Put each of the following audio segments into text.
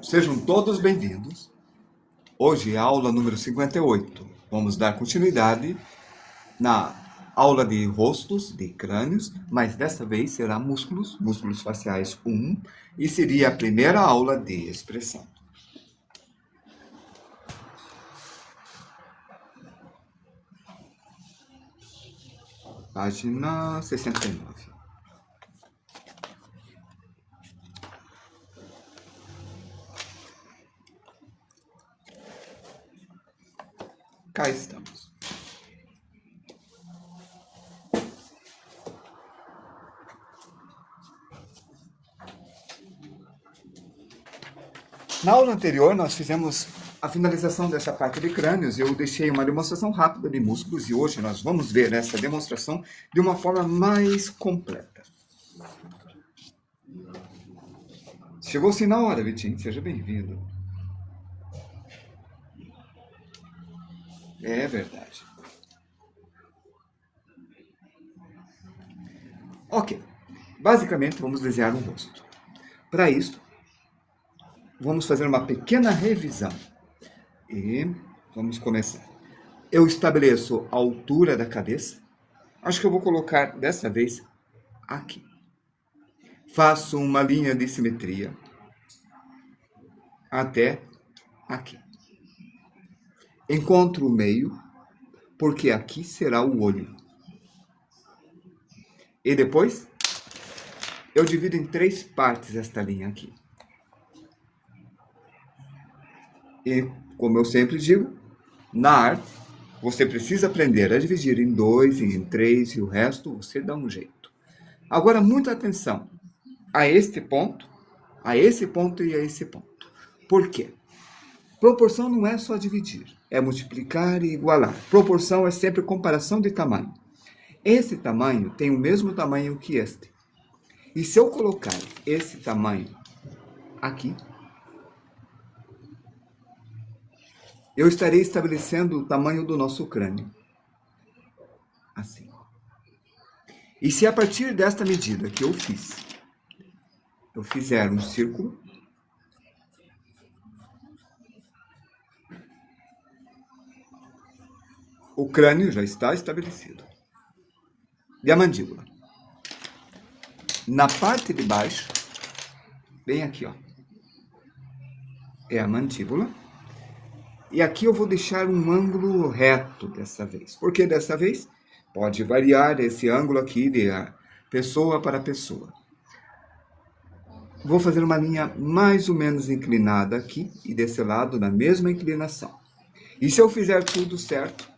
Sejam todos bem-vindos. Hoje é a aula número 58. Vamos dar continuidade na aula de rostos, de crânios, mas desta vez será músculos faciais 1, e seria a primeira aula de expressão. Página 69. Cá estamos. Na aula anterior, nós fizemos a finalização dessa parte de crânios. Eu deixei uma demonstração rápida de músculos e hoje nós vamos ver essa demonstração de uma forma mais completa. Chegou-se na hora, Vitinho. Seja bem-vindo. É verdade. Ok. Basicamente, vamos desenhar um rosto. Para isso, vamos fazer uma pequena revisão. E vamos começar. Eu estabeleço a altura da cabeça. Acho que eu vou colocar, dessa vez, aqui. Faço uma linha de simetria até aqui. Encontro o meio, porque aqui será o olho. E depois, eu divido em 3 partes esta linha aqui. E, como eu sempre digo, na arte, você precisa aprender a dividir em 2, em 3, e o resto você dá um jeito. Agora, muita atenção a este ponto, a esse ponto e a esse ponto. Por quê? Proporção não é só dividir, é multiplicar e igualar. Proporção é sempre comparação de tamanho. Esse tamanho tem o mesmo tamanho que este. E se eu colocar esse tamanho aqui, eu estarei estabelecendo o tamanho do nosso crânio. Assim. E se a partir desta medida que eu fizer um círculo, o crânio já está estabelecido. E a mandíbula? Na parte de baixo, bem aqui, ó, é a mandíbula. E aqui eu vou deixar um ângulo reto dessa vez. Porque dessa vez pode variar esse ângulo aqui de pessoa para pessoa. Vou fazer uma linha mais ou menos inclinada aqui e desse lado na mesma inclinação. E se eu fizer tudo certo,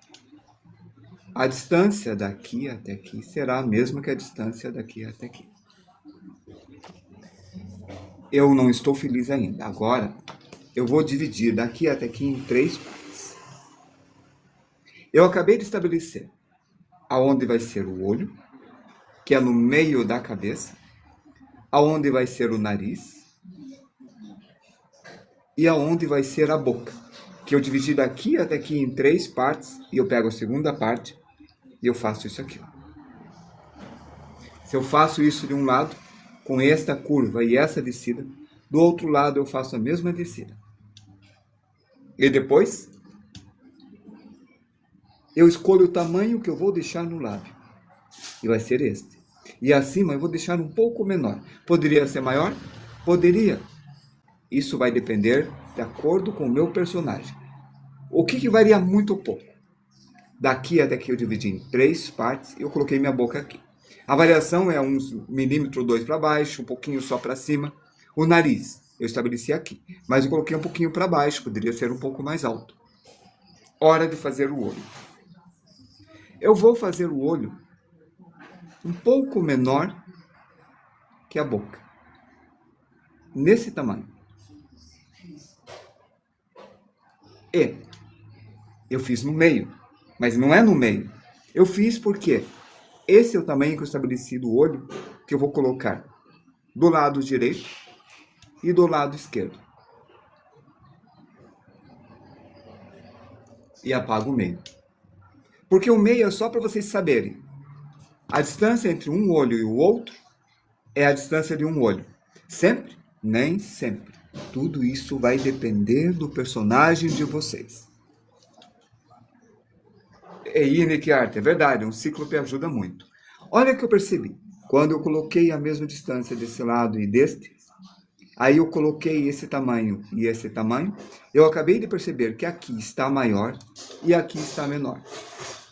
a distância daqui até aqui será a mesma que a distância daqui até aqui. Eu não estou feliz ainda. Agora, eu vou dividir daqui até aqui em 3 partes. Eu acabei de estabelecer aonde vai ser o olho, que é no meio da cabeça, aonde vai ser o nariz e aonde vai ser a boca, que eu dividi daqui até aqui em 3 partes e eu pego a segunda parte e eu faço isso aqui. Se eu faço isso de um lado, com esta curva e essa descida, do outro lado eu faço a mesma descida. E depois, eu escolho o tamanho que eu vou deixar no lábio. E vai ser este. E acima eu vou deixar um pouco menor. Poderia ser maior? Poderia. Isso vai depender de acordo com o meu personagem. O que varia muito pouco? Daqui até aqui eu dividi em 3 partes e eu coloquei minha boca aqui. A variação é uns 1 milímetro ou 2 para baixo, um pouquinho só para cima. O nariz eu estabeleci aqui, mas eu coloquei um pouquinho para baixo, poderia ser um pouco mais alto. Hora de fazer o olho. Eu vou fazer o olho um pouco menor que a boca. Nesse tamanho. E eu fiz no meio, mas não é no meio. Eu fiz porque esse é o tamanho que eu estabeleci do olho, que eu vou colocar do lado direito e do lado esquerdo. E apago o meio. Porque o meio é só para vocês saberem. A distância entre um olho e o outro é a distância de um olho. Sempre? Nem sempre. Tudo isso vai depender do personagem de vocês. Nick Art, é verdade, um cíclope ajuda muito. Olha o que eu percebi. Quando eu coloquei a mesma distância desse lado e deste, aí eu coloquei esse tamanho e esse tamanho, eu acabei de perceber que aqui está maior e aqui está menor.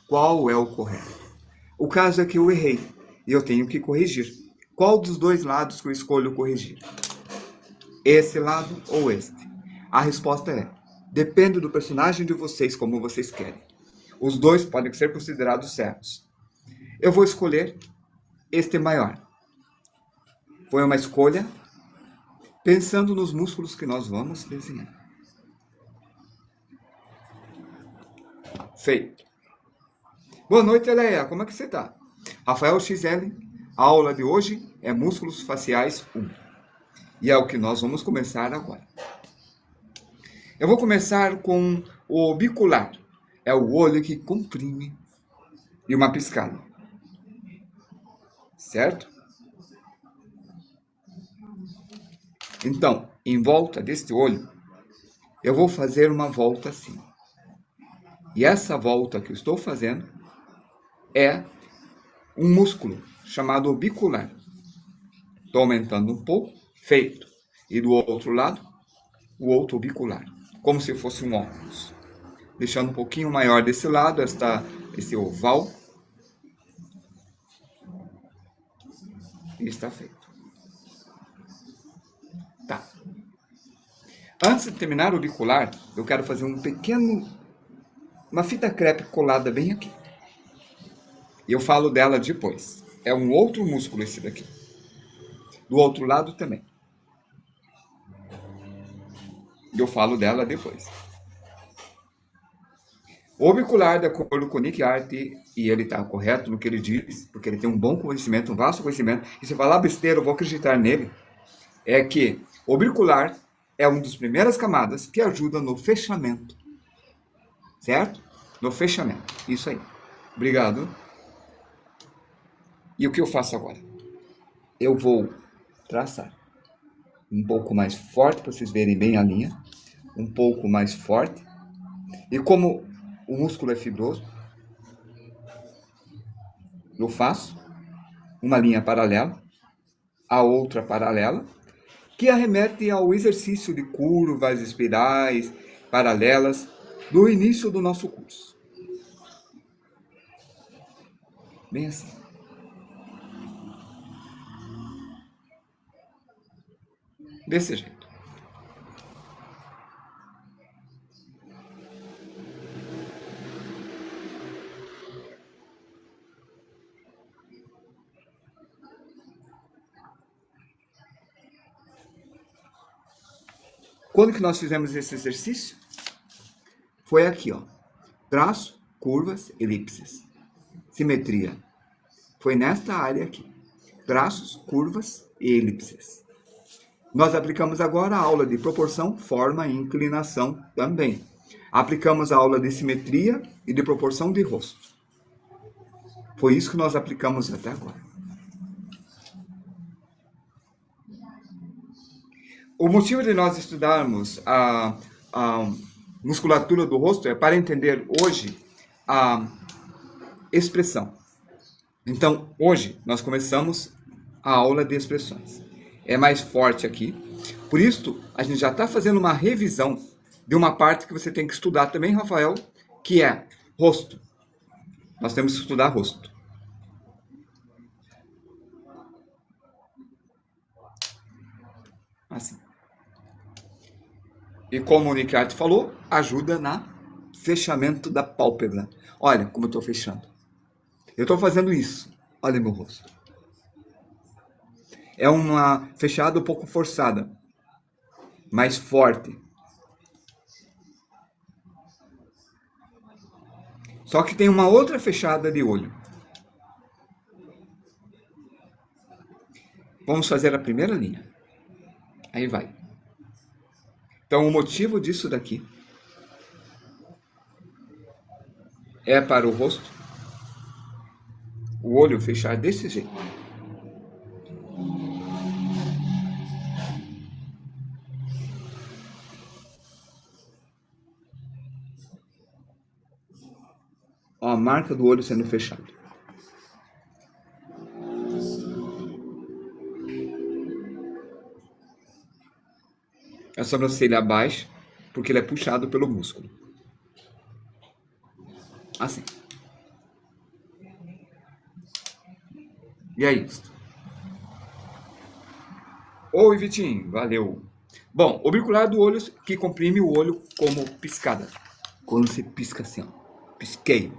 Qual é o correto? O caso é que eu errei e eu tenho que corrigir. Qual dos dois lados que eu escolho corrigir? Esse lado ou este? A resposta é, depende do personagem de vocês, como vocês querem. Os dois podem ser considerados certos. Eu vou escolher este maior. Foi uma escolha pensando nos músculos que nós vamos desenhar. Feito. Boa noite, Eleia. Como é que você está? Rafael XL, a aula de hoje é Músculos Faciais 1. E é o que nós vamos começar agora. Eu vou começar com o bicular. É o olho que comprime e uma piscada. Certo? Então, em volta deste olho, eu vou fazer uma volta assim. E essa volta que eu estou fazendo é um músculo chamado bicular. Estou aumentando um pouco, feito. E do outro lado, o outro bicular, como se fosse um óculos. Deixando um pouquinho maior desse lado, esse oval. E está feito. Tá. Antes de terminar o bicular, eu quero fazer uma fita crepe colada bem aqui. E eu falo dela depois. É um outro músculo esse daqui. Do outro lado também. E eu falo dela depois. O bicular, de acordo com o Nick Art, e ele está correto no que ele diz, porque ele tem um bom conhecimento, um vasto conhecimento, e se falar besteira, eu vou acreditar nele, é que o bicular é uma das primeiras camadas que ajuda no fechamento. Certo? No fechamento. Isso aí. Obrigado. E o que eu faço agora? Eu vou traçar um pouco mais forte, para vocês verem bem a linha. Um pouco mais forte. E como o músculo é fibroso, eu faço uma linha paralela, a outra paralela, que arremete ao exercício de curvas, espirais, paralelas, do início do nosso curso. Bem assim. Desse jeito. Quando que nós fizemos esse exercício? Foi aqui, ó. Traço, curvas, elipses. Simetria. Foi nesta área aqui. Traços, curvas e elipses. Nós aplicamos agora a aula de proporção, forma e inclinação também. Aplicamos a aula de simetria e de proporção de rosto. Foi isso que nós aplicamos até agora. O motivo de nós estudarmos a musculatura do rosto é para entender hoje a expressão. Então, hoje nós começamos a aula de expressões. É mais forte aqui. Por isso, a gente já está fazendo uma revisão de uma parte que você tem que estudar também, Rafael, que é rosto. Nós temos que estudar rosto. Assim. E como o Nick Art falou, ajuda no fechamento da pálpebra. Olha como eu estou fechando. Eu estou fazendo isso. Olha meu rosto. É uma fechada um pouco forçada, mais forte. Só que tem uma outra fechada de olho. Vamos fazer a primeira linha. Aí vai. Então, o motivo disso daqui é para o rosto, o olho fechar desse jeito. Ó, a marca do olho sendo fechado. A sobrancelha baixa, porque ele é puxado pelo músculo. Assim. E é isso. Oi, Vitinho. Valeu. Bom, orbicular do olho que comprime o olho como piscada. Quando você pisca assim, ó. Pisquei.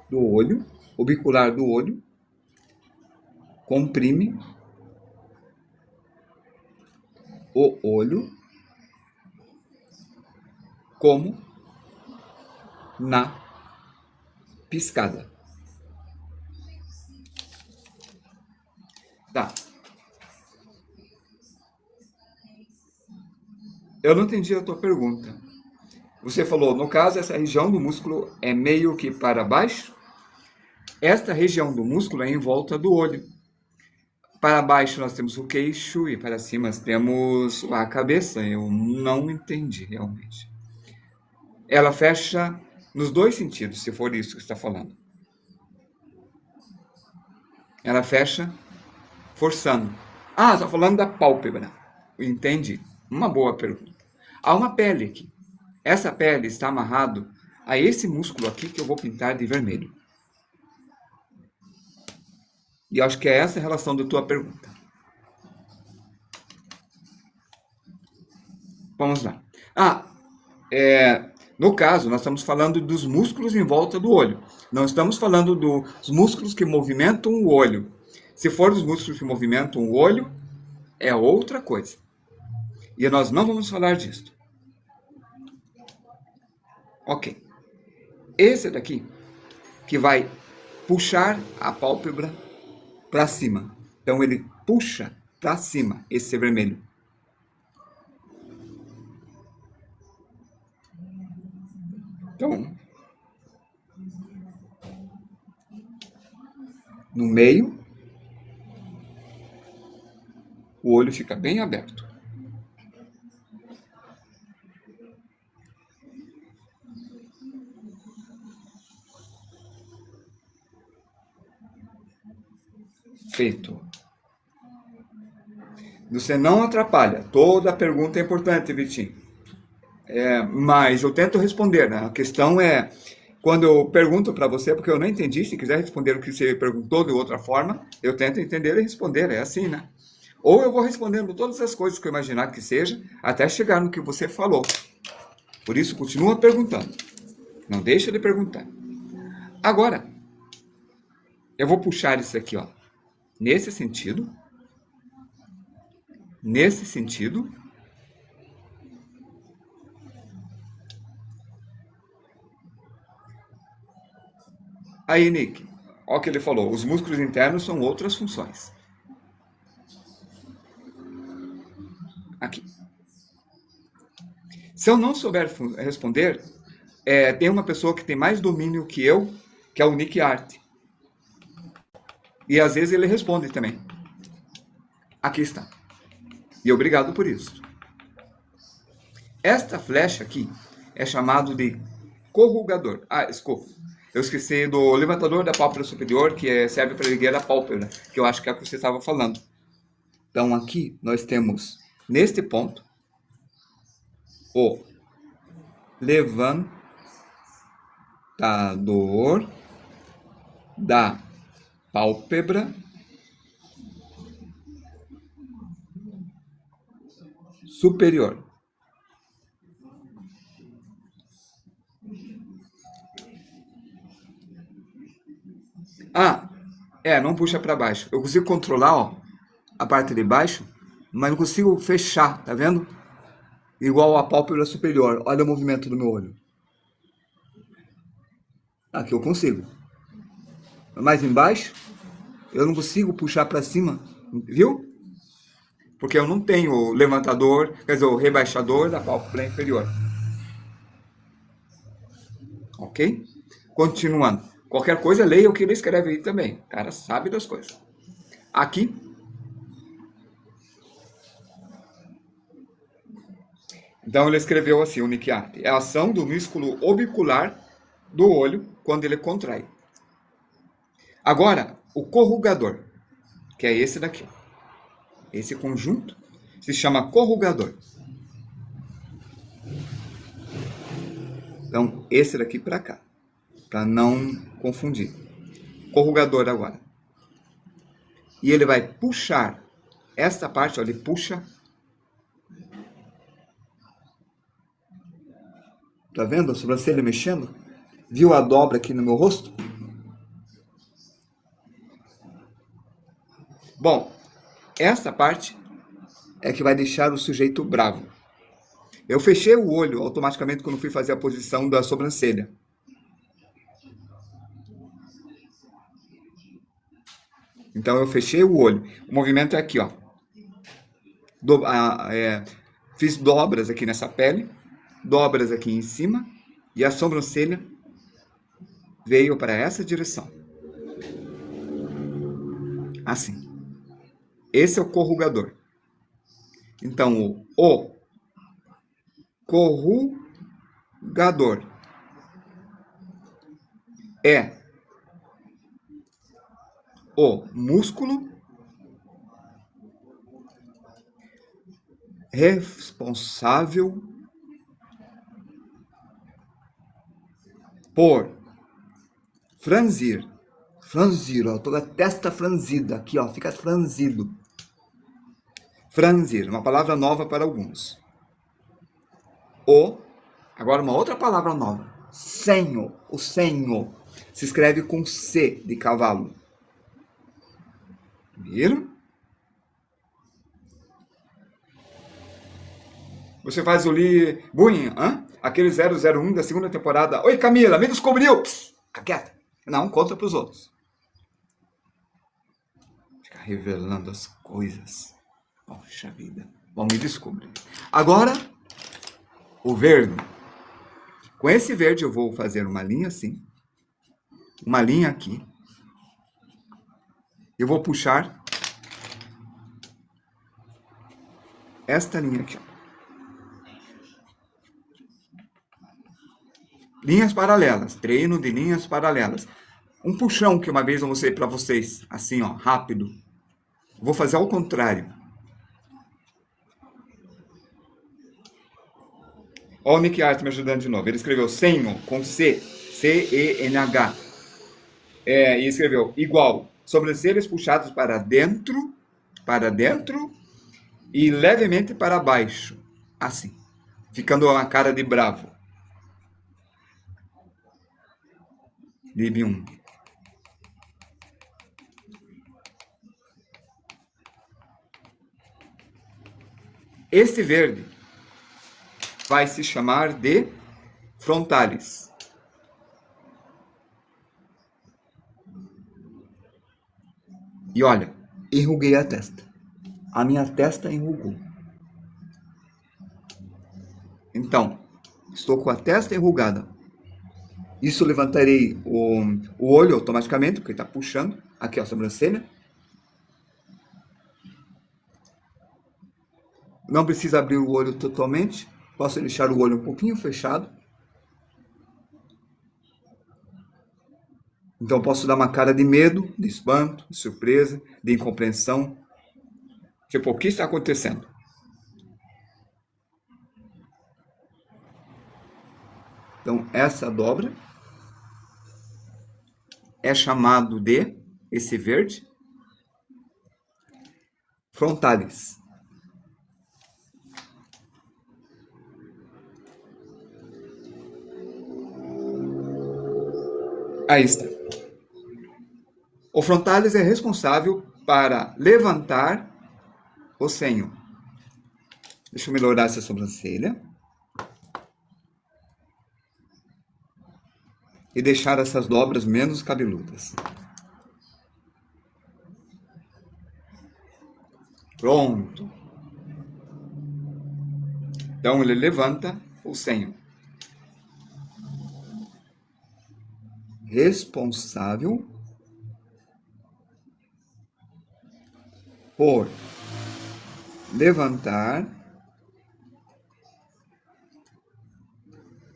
Do olho. Orbicular do olho. Comprime o olho como na piscada. Tá. Eu não entendi a tua pergunta. Você falou, no caso, essa região do músculo é meio que para baixo? Esta região do músculo é em volta do olho. Para baixo nós temos o queixo e para cima nós temos a cabeça. Eu não entendi realmente. Ela fecha nos dois sentidos, se for isso que você está falando. Ela fecha forçando. Ah, está falando da pálpebra. Entendi. Uma boa pergunta. Há uma pele aqui. Essa pele está amarrado a esse músculo aqui que eu vou pintar de vermelho. E eu acho que é essa a relação da tua pergunta. Vamos lá. No caso, nós estamos falando dos músculos em volta do olho. Não estamos falando dos músculos que movimentam o olho. Se for os músculos que movimentam o olho, é outra coisa. E nós não vamos falar disso. Ok. Esse daqui, que vai puxar a pálpebra para cima. Então, ele puxa para cima esse vermelho. Então, no meio, o olho fica bem aberto. Feito. Você não atrapalha. Toda pergunta é importante, Vitinho. Mas eu tento responder, né? A questão é, quando eu pergunto para você, porque eu não entendi, se quiser responder o que você perguntou de outra forma, eu tento entender e responder, é assim, né? Ou eu vou respondendo todas as coisas que eu imaginar que seja, até chegar no que você falou. Por isso, continua perguntando. Não deixa de perguntar. Agora, eu vou puxar isso aqui, ó. Nesse sentido. Nesse sentido. Aí, Nick, olha o que ele falou. Os músculos internos são outras funções. Aqui. Se eu não souber responder, tem uma pessoa que tem mais domínio que eu, que é o Nick Art. E às vezes ele responde também. Aqui está. E obrigado por isso. Esta flecha aqui é chamado de corrugador. Desculpa. Eu esqueci do levantador da pálpebra superior, que serve para erguer a pálpebra, que eu acho que é o que você estava falando. Então aqui nós temos, neste ponto, o levantador da pálpebra superior. Não puxa para baixo. Eu consigo controlar, ó, a parte de baixo, mas não consigo fechar, tá vendo? Igual a pálpebra superior. Olha o movimento do meu olho. Aqui eu consigo. Mais embaixo, eu não consigo puxar para cima, viu? Porque eu não tenho o levantador, quer dizer, o rebaixador da pálpebra inferior. Ok? Continuando. Qualquer coisa, leia o que ele escreve aí também. O cara sabe das coisas. Aqui. Então ele escreveu assim, o Nick Arte. É a ação do músculo orbicular do olho quando ele contrai. Agora, o corrugador, que é esse daqui. Esse conjunto se chama corrugador. Então, esse daqui para cá, para não confundir. Corrugador agora. E ele vai puxar esta parte, ó, ele puxa. Tá vendo a sobrancelha mexendo? Viu a dobra aqui no meu rosto? Bom, esta parte é que vai deixar o sujeito bravo. Eu fechei o olho automaticamente quando fui fazer a posição da sobrancelha. Então eu fechei o olho. O movimento é aqui, ó. Fiz dobras aqui nessa pele, dobras aqui em cima, e a sobrancelha veio para essa direção. Assim. Esse é o corrugador. Então, o corrugador é o músculo responsável por franzir, ó, toda a testa franzida, aqui, ó, fica franzido. Franzir, uma palavra nova para alguns. Agora uma outra palavra nova, senho, o senho, se escreve com C de cavalo. Viram? Você faz o Lee Buin, aquele 001 da segunda temporada. Oi, Camila, me descobriu! Psst, fica quieta. Não, conta pros outros. Fica revelando as coisas. Poxa vida. Bom, me descobrir. Agora, o verde. Com esse verde eu vou fazer uma linha assim. Uma linha aqui. Eu vou puxar esta linha aqui, ó. Linhas paralelas, treino de linhas paralelas. Um puxão que uma vez eu mostrei para vocês, assim, ó, rápido. Vou fazer ao contrário. Ó o Nick Art me ajudando de novo. Ele escreveu senho com C, C-E-N-H. E escreveu igual, sobrancelhas puxadas para dentro e levemente para baixo. Assim, ficando uma cara de bravo. Lib 1. Este verde vai se chamar de frontalis. E olha, enruguei a testa. A minha testa enrugou. Então, estou com a testa enrugada. Isso levantarei o olho automaticamente, porque está puxando. Aqui, ó, a sobrancelha. Não precisa abrir o olho totalmente. Posso deixar o olho um pouquinho fechado. Então posso dar uma cara de medo, de espanto, de surpresa, de incompreensão. Tipo, o que está acontecendo? Então essa dobra é chamado de, esse verde, frontalis. Aí está. O frontalis é responsável para levantar o senho. Deixa eu melhorar essa sobrancelha. E deixar essas dobras menos cabeludas. Pronto. Então ele levanta o senho. Responsável por levantar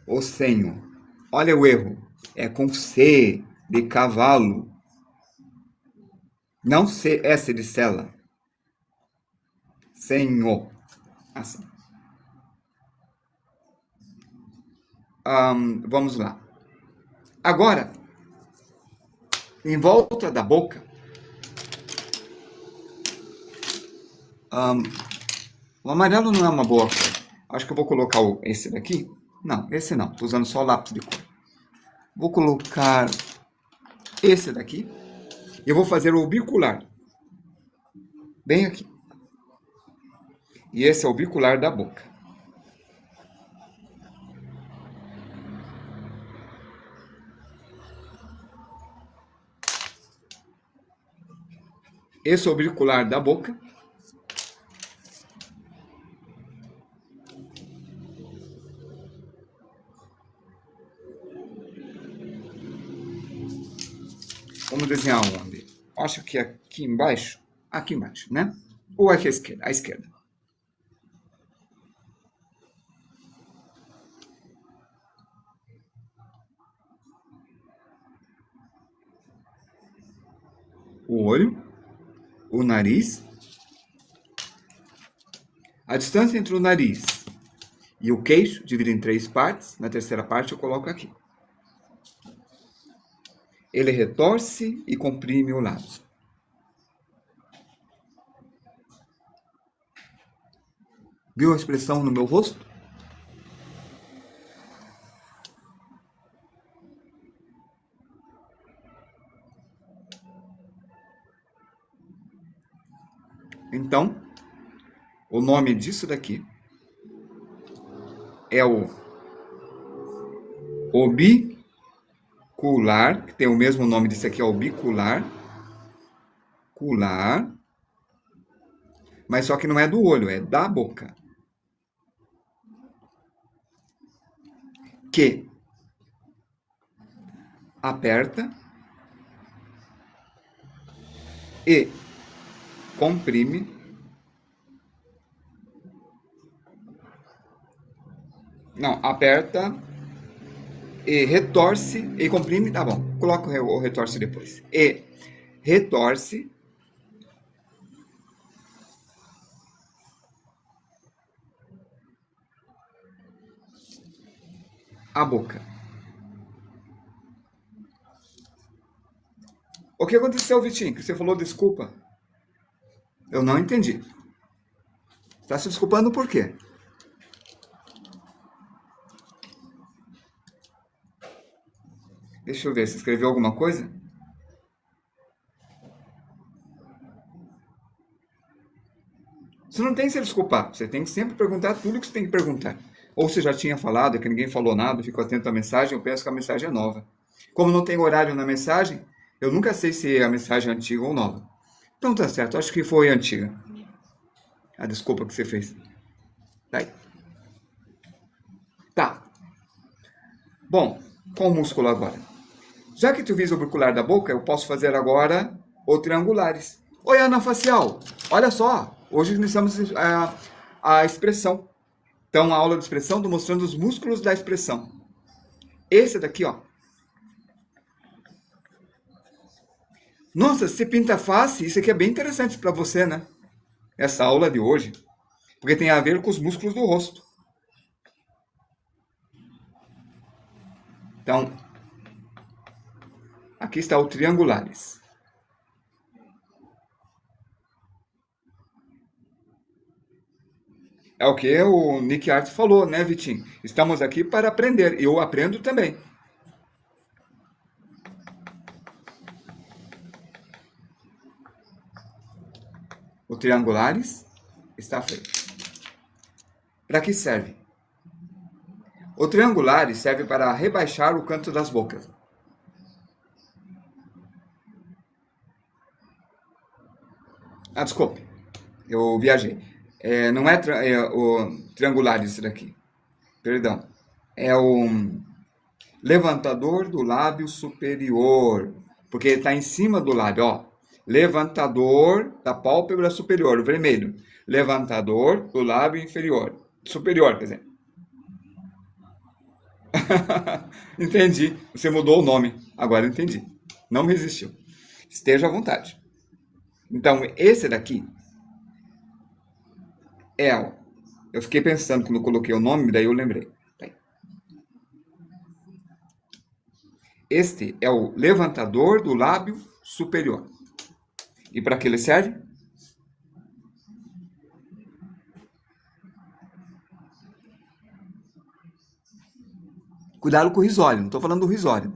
o senho. Olha o erro. É com C de cavalo. Não S de cela. Senho. Assim. Vamos lá. Agora, em volta da boca, o amarelo não é uma boa cor. Acho que eu vou colocar esse daqui. Não, esse não. Estou usando só lápis de cor. Vou colocar esse daqui. E vou fazer o bicular. Bem aqui. E esse é o bicular da boca. Esse é o bicular da boca. Vamos desenhar onde? Acho que aqui embaixo. Aqui embaixo, né? Ou aqui à esquerda? À esquerda. O olho, o nariz. A distância entre o nariz e o queixo, dividido em 3 partes. Na terceira parte eu coloco aqui. Ele retorce e comprime o lábio. Viu a expressão no meu rosto? Então, o nome disso daqui é o obicular, que tem o mesmo nome disso aqui, é o bicular, mas só que não é do olho, é da boca. Que aperta e comprime aperta e retorce e comprime, tá bom, coloca o retorce depois. E retorce a boca. O que aconteceu, Vitinho? Que você falou desculpa? Eu não entendi. Está se desculpando por quê? Deixa eu ver, você escreveu alguma coisa? Você não tem que se desculpar. Você tem que sempre perguntar tudo que você tem que perguntar. Ou você já tinha falado, é que ninguém falou nada, ficou atento à mensagem, eu penso que a mensagem é nova. Como não tem horário na mensagem, eu nunca sei se a mensagem é antiga ou nova. Então tá certo, acho que foi antiga. A desculpa que você fez. Tá aí. Tá. Bom, qual músculo agora? Já que tu visa o bicular da boca, eu posso fazer agora o triangulares. Oi, Ana Facial. Olha só, hoje iniciamos a expressão. Então, a aula de expressão, estou mostrando os músculos da expressão. Esse daqui, ó. Nossa, você pinta a face, isso aqui é bem interessante para você, né? Essa aula de hoje. Porque tem a ver com os músculos do rosto. Então, aqui está o triangulares. É o que o Nick Art falou, né, Vitinho? Estamos aqui para aprender. Eu aprendo também. O triangulares está feito. Para que serve? O triangulares serve para rebaixar o canto das bocas. Ah, desculpe. Eu viajei. Não é, o triangulares isso daqui. Perdão. É o levantador do lábio superior. Porque está em cima do lábio, ó. Levantador da pálpebra superior, o vermelho. Levantador do lábio inferior. Superior, quer dizer. Entendi. Você mudou o nome. Agora eu entendi. Não resistiu. Esteja à vontade. Então, esse daqui é o. Eu fiquei pensando quando eu coloquei o nome, daí eu lembrei. Este é o levantador do lábio superior. E para que ele serve? Cuidado com o risório, não estou falando do risório.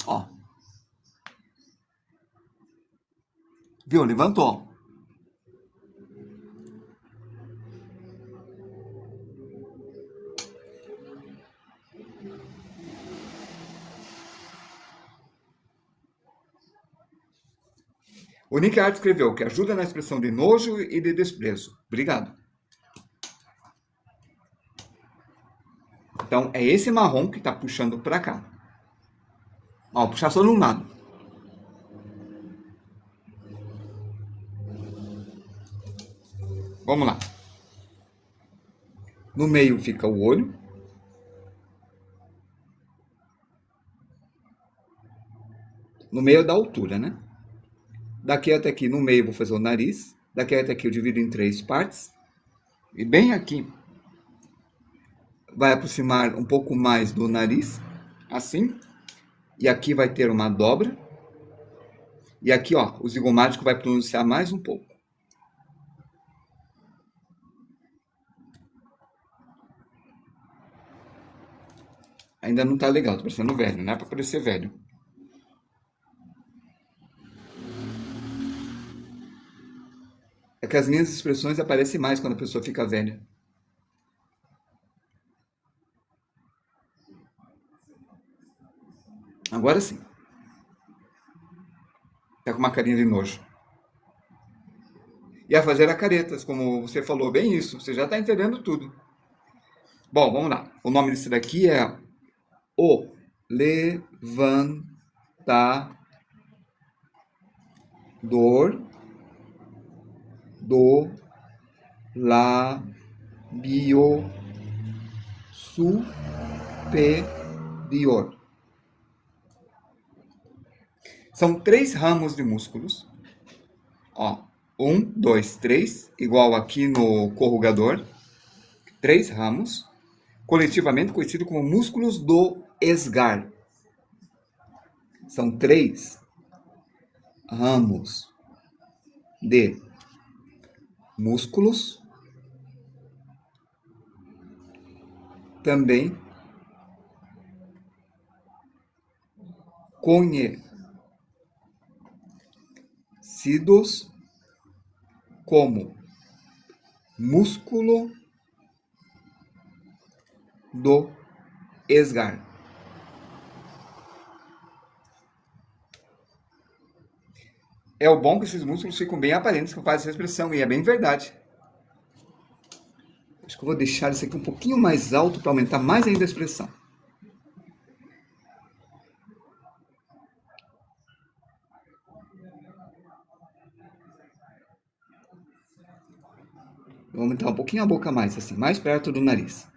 Ó. Viu? Levantou. O Nick Art escreveu que ajuda na expressão de nojo e de desprezo. Obrigado. Então, é esse marrom que está puxando para cá. Ó, puxar só num lado. Vamos lá. No meio fica o olho. No meio da altura, né? Daqui até aqui, no meio, vou fazer o nariz. Daqui até aqui eu divido em 3 partes. E bem aqui, vai aproximar um pouco mais do nariz. Assim. E aqui vai ter uma dobra. E aqui, ó, o zigomático vai pronunciar mais um pouco. Ainda não tá legal, tô parecendo velho, não é pra parecer velho. É que as minhas expressões aparecem mais quando a pessoa fica velha. Agora sim. Tá com uma carinha de nojo. E a fazer a caretas, como você falou, bem isso. Você já tá entendendo tudo. Bom, vamos lá. O nome desse daqui é o levantador do lábio superior. São 3 ramos de músculos. Ó, 1, 2, 3, igual aqui no corrugador. 3 ramos, coletivamente conhecido como músculos do esgar. São 3 ramos de músculos, também conhecidos como músculo do esgar. É o bom que esses músculos ficam bem aparentes com essa expressão, e é bem verdade. Acho que eu vou deixar isso aqui um pouquinho mais alto para aumentar mais ainda a expressão. Vou aumentar um pouquinho a boca mais, assim, mais perto do nariz.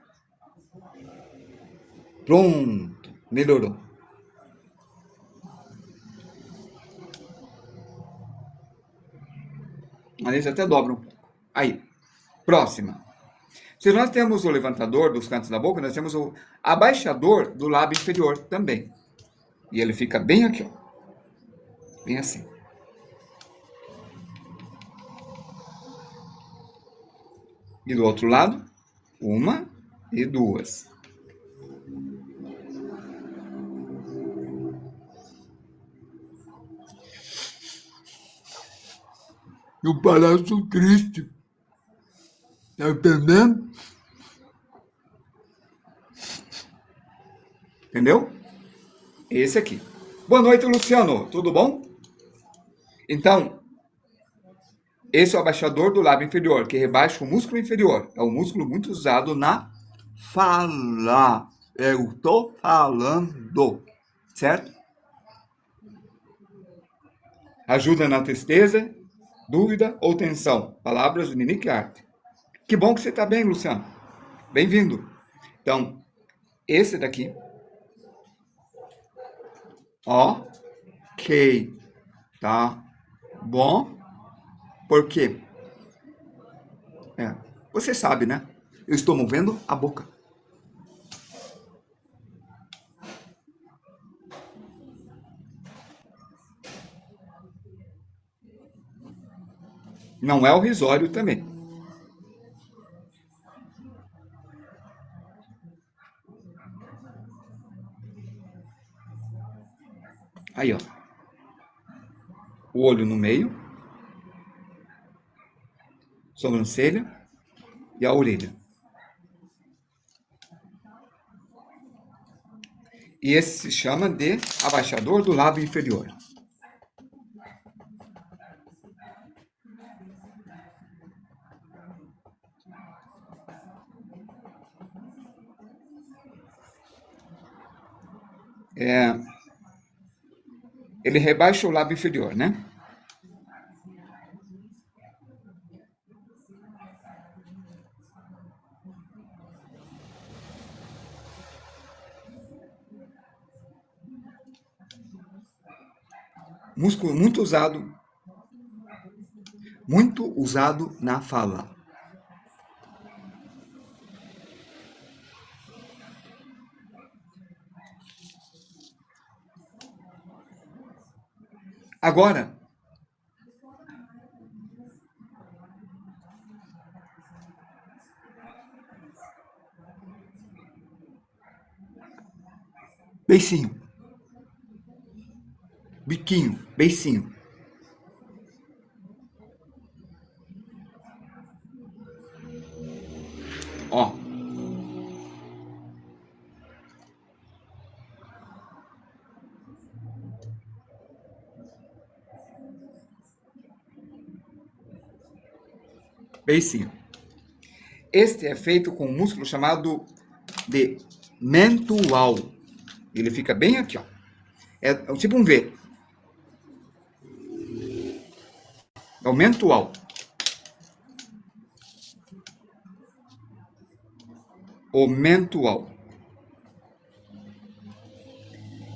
Pronto, melhorou. O nariz até dobra um pouco. Aí, próxima. Se nós temos o levantador dos cantos da boca, nós temos o abaixador do lábio inferior também. E ele fica bem aqui, ó. Bem assim. E do outro lado, 1 e 2. E o palhaço triste. Tá entendendo? Entendeu? Esse aqui. Boa noite, Luciano. Tudo bom? Então, esse é o abaixador do lábio inferior, que rebaixa o músculo inferior. É um músculo muito usado na fala. Eu tô falando. Certo? Ajuda na tristeza Dúvida ou tensão? Palavras de Nick Art. Que bom que você está bem, Luciano. Bem-vindo. Então, esse daqui. Ok. Tá bom? Por quê? Você sabe, né? Eu estou movendo a boca. Não é o risório também. Aí, ó. O olho no meio, sobrancelha e a orelha. E esse se chama de abaixador do lábio inferior. Ele rebaixa o lábio inferior, né? Músculo muito usado na fala. Agora, beicinho, biquinho, beicinho. Ó. Beicinho. Este é feito com um músculo chamado de mentual. Ele fica bem aqui, ó. É tipo um V. É o mentual. O mentual.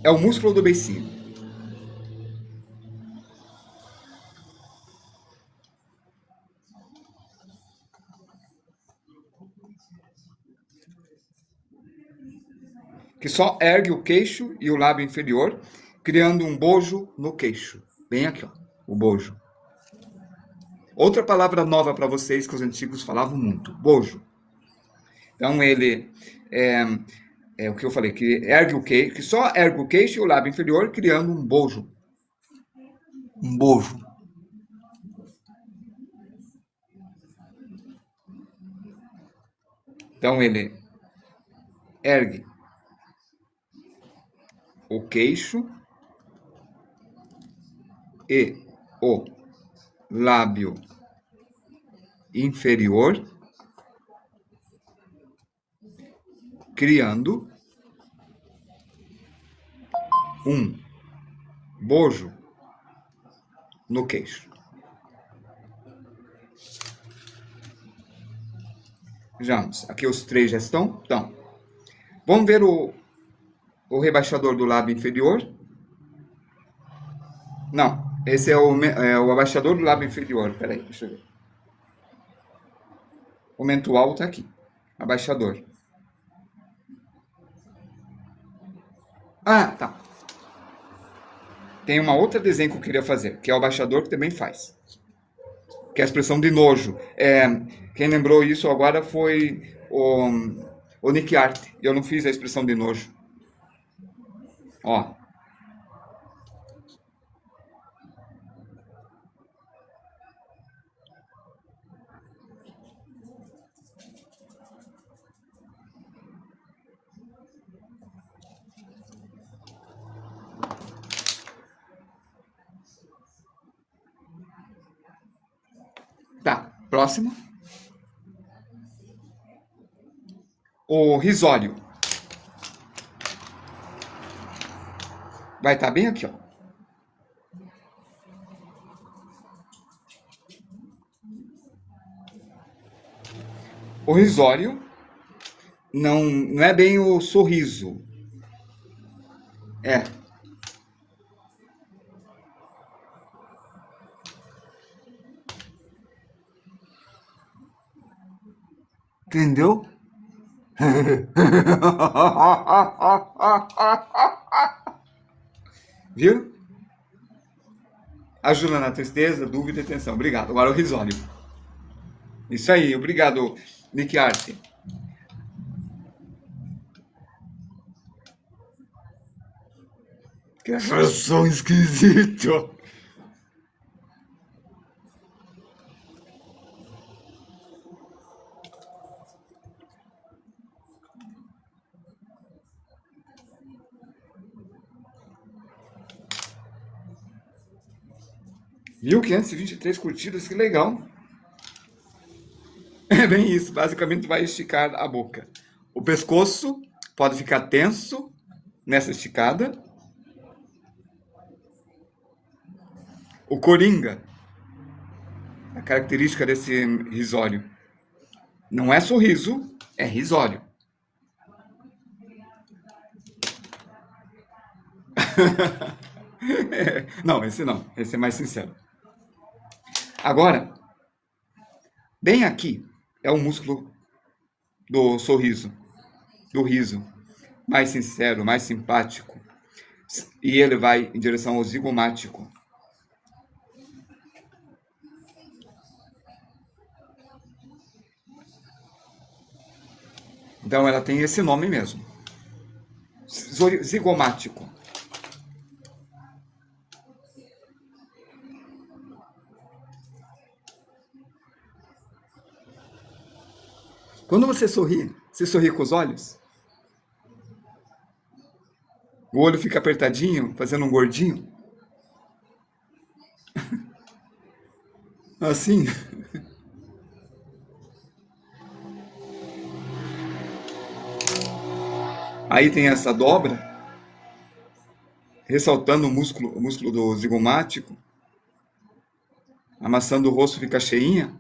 É o músculo do beicinho. Que só ergue o queixo e o lábio inferior, criando um bojo no queixo. Bem aqui, ó. O bojo. Outra palavra nova para vocês que os antigos falavam muito. Bojo. Então ele é o que eu falei, que ergue o queixo, que só ergue o queixo e o lábio inferior, criando um bojo. Um bojo. Então ele ergue o queixo e o lábio inferior, criando um bojo no queixo. Vejamos, aqui os três já estão. Então, vamos ver o rebaixador do lábio inferior. Não, esse é o abaixador do lábio inferior. Peraí, deixa eu ver. O mentual está aqui. Abaixador. Ah, tá. Tem uma outra desenho que eu queria fazer, que é o abaixador que também faz. Que é a expressão de nojo. Quem lembrou isso agora foi o Nick Art. Eu não fiz a expressão de nojo. Ó. Tá, próximo. O risório. Vai estar bem aqui, ó. O risório não é bem o sorriso. É. Entendeu? Viu? Ajuda na tristeza, dúvida e tensão. Obrigado. Agora o risório. Isso aí, obrigado, Nick Arte. Que som esquisito. Viu? 523 curtidas, que legal. É bem isso, basicamente vai esticar a boca. O pescoço pode ficar tenso nessa esticada. O coringa, a característica desse risório, não é sorriso, é risório. Não, esse é mais sincero. Agora, bem aqui é o músculo do sorriso, do riso, mais sincero, mais simpático. E ele vai em direção ao zigomático. Então ela tem esse nome mesmo. Zigomático. Quando você sorri com os olhos? O olho fica apertadinho, fazendo um gordinho? Assim? Aí tem essa dobra, ressaltando o músculo do zigomático. A maçã do rosto fica cheinha.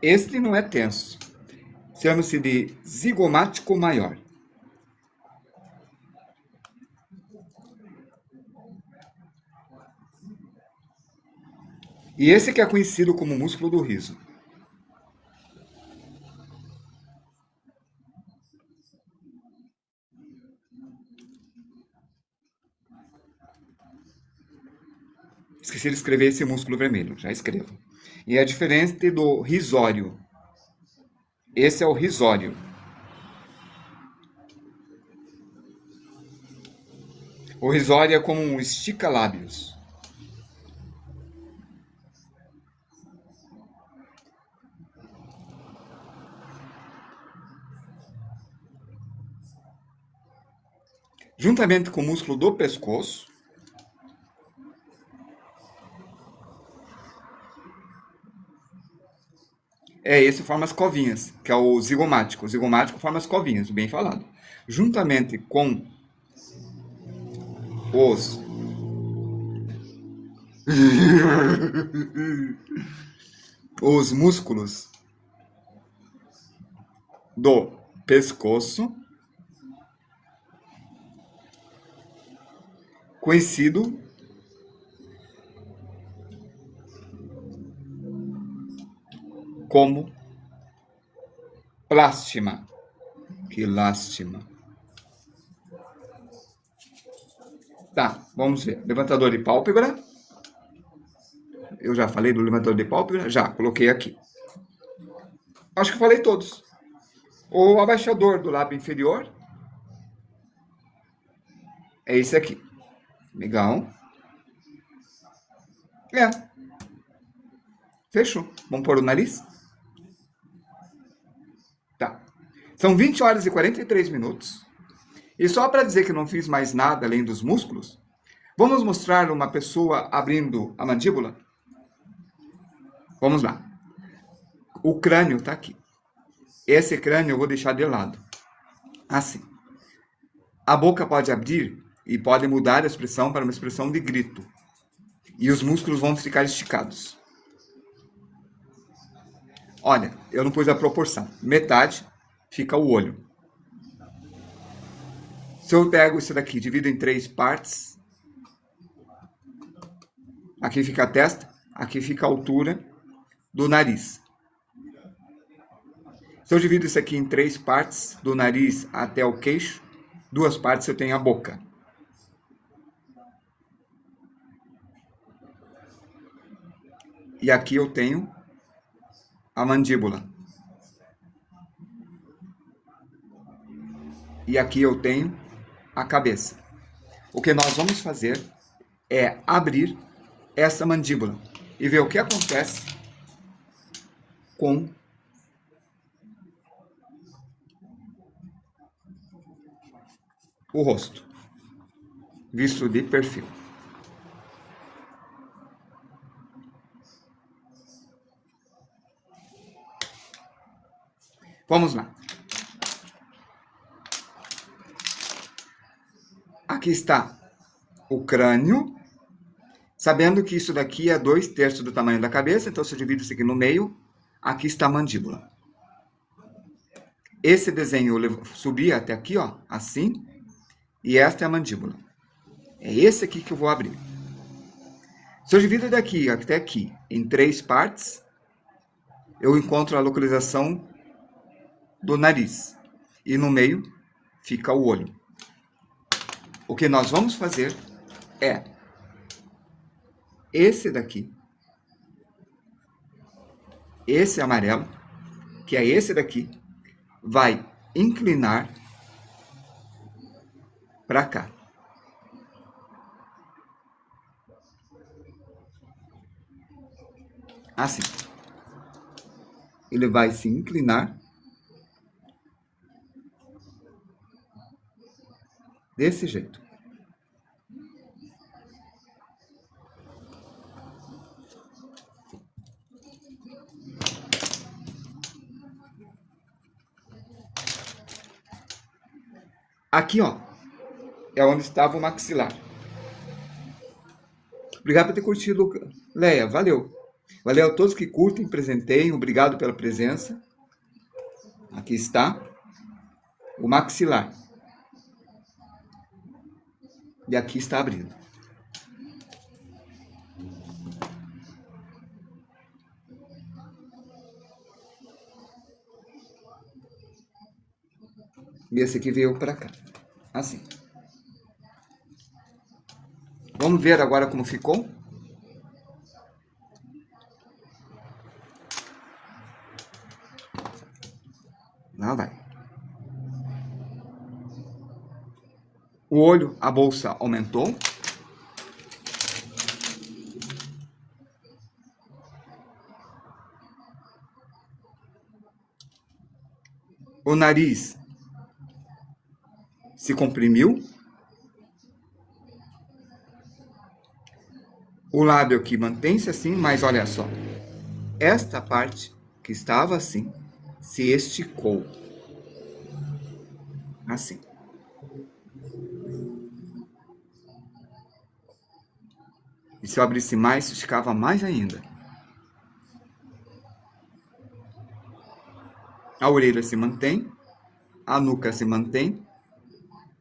Este não é tenso. Chama-se de zigomático maior. E esse que é conhecido como músculo do riso. Esqueci de escrever esse músculo vermelho, já escrevo. E é diferente do risório. Esse é o risório. O risório é como um estica-lábios. Juntamente com o músculo do pescoço, esse forma as covinhas, que é o zigomático. O zigomático forma as covinhas, bem falado. Juntamente com os os músculos do pescoço, conhecido como plástima. Que lástima. Tá, vamos ver. Levantador de pálpebra. Eu já falei do levantador de pálpebra? Já, coloquei aqui. Acho que falei todos. O abaixador do lábio inferior é esse aqui. Legal. Fechou. Vamos pôr o nariz? Tá. São 20 horas e 43 minutos. E só para dizer que não fiz mais nada além dos músculos, vamos mostrar uma pessoa abrindo a mandíbula? Vamos lá. O crânio está aqui. Esse crânio eu vou deixar de lado. Assim. A boca pode abrir e pode mudar a expressão para uma expressão de grito. E os músculos vão ficar esticados. Olha, eu não pus a proporção. Metade fica o olho. Se eu pego isso daqui, divido em 3 partes, aqui fica a testa, aqui fica a altura do nariz. Se eu divido isso aqui em 3 partes, do nariz até o queixo, 2 partes eu tenho a boca. E aqui eu tenho a mandíbula. E aqui eu tenho a cabeça. O que nós vamos fazer é abrir essa mandíbula e ver o que acontece com o rosto, visto de perfil. Vamos lá. Aqui está o crânio, sabendo que isso daqui é 2/3 do tamanho da cabeça, então se eu divido isso aqui no meio, aqui está a mandíbula. Esse desenho eu subi até aqui, ó, assim, e esta é a mandíbula. É esse aqui que eu vou abrir. Se eu divido daqui até aqui em 3 partes, eu encontro a localização do nariz. E no meio fica o olho. O que nós vamos fazer é esse daqui, esse amarelo, que é esse daqui, vai inclinar para cá. Assim. Ele vai se inclinar desse jeito. Aqui, ó, é onde estava o maxilar. Obrigado por ter curtido, Leia. Valeu. Valeu a todos que curtem, presenteiem. Obrigado pela presença. Aqui está o maxilar. E aqui está abrindo. E esse aqui veio para cá. Assim. Vamos ver agora como ficou? Lá vai. O olho, a bolsa aumentou. O nariz se comprimiu. O lábio aqui mantém-se assim, mas olha só. Esta parte que estava assim, se esticou. Assim. E se eu abrisse mais, esticava mais ainda. A orelha se mantém, a nuca se mantém,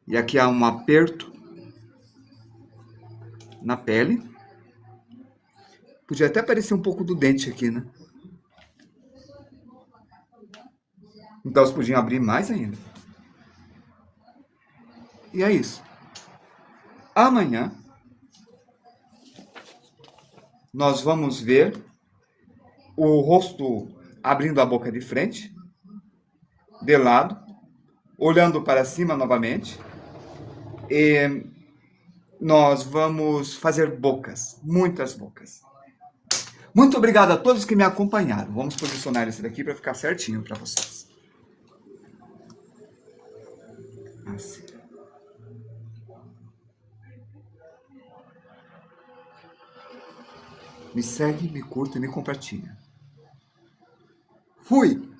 e aqui há um aperto na pele. Podia até aparecer um pouco do dente aqui, né? Então eles podiam abrir mais ainda. E é isso. Amanhã nós vamos ver o rosto abrindo a boca de frente, de lado, olhando para cima novamente. E nós vamos fazer bocas, muitas bocas. Muito obrigado a todos que me acompanharam. Vamos posicionar esse daqui para ficar certinho para vocês. Assim. Me segue, me curta e me compartilha. Fui!